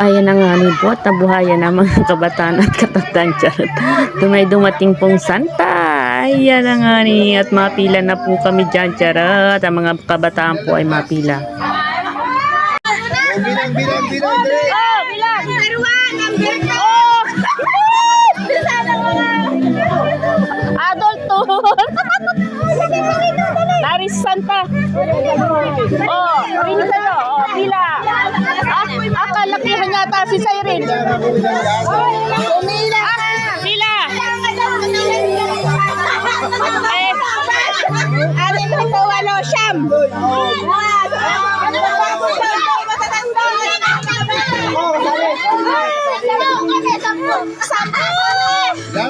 Ayan na nga ni po at nabuhayan ng mga kabataan at katatanda. Charot. Tunay dumating pong Santa. Ayan na nga ni at mapila na po kami dyan. Charot. Ang mga kabataan po ay mapila. Bilang. Oh, bilang. Number 1, number 2. Adult tour. Laris Santa. Oh, rin sa'yo. Oh, pila. Akalakihan yata si Siren. Pumila. Pila. Atin mo ito, Siyam.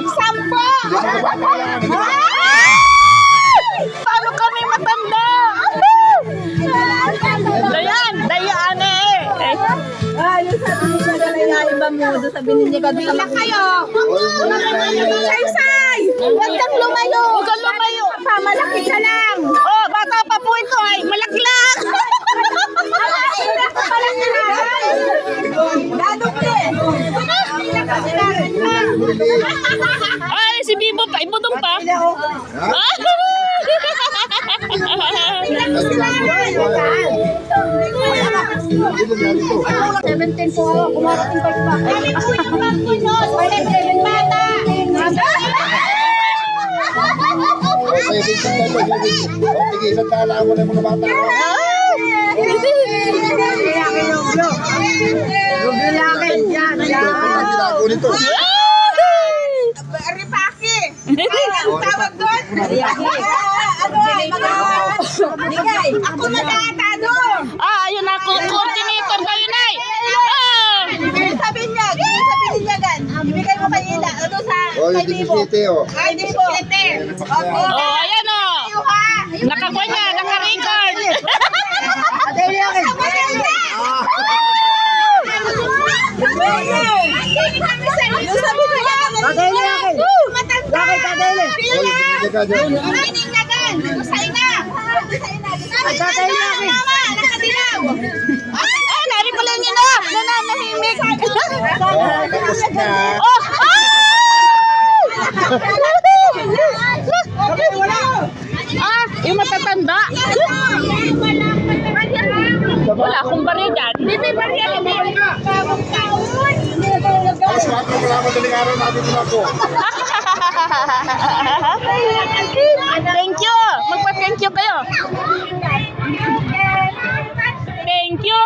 Sampo! Paano kami matanda? Dayaan eh. Yung sabi niya na layain ba mo doon sabi niya ka doon sa Kayo! Say! Huwag kang lumayo! Huwag kang lumayo! Malaki ka lang! Oh, bata pa po ito ay malaklag! Ay, si Bibo pa, ibutong pa. kumarating pa iba. Isang tala mo na mga bata. Ripaki! Ang tawag doon? Ako mag-aata doon! Ayun ako. Coordinator kayo, Nay! Sabi niya gan. Ibigay mo kay Ila. Ano sa Yung 17, oh. Ay, 17. Opo. Oh, ayan o. Nakakuha niya, naka-record. Yung sabi niya, matanda. Ining na gan. Sa'yo na. Nakadilaw. Ay, nari pala niya na. Nananahimik. Oh! Yung matatanda. Wala akong barya dyan. Hindi barya. Alas 4 wala madaling araw natin ito ako. Thank you. Magpa-thank you kayo. Thank you.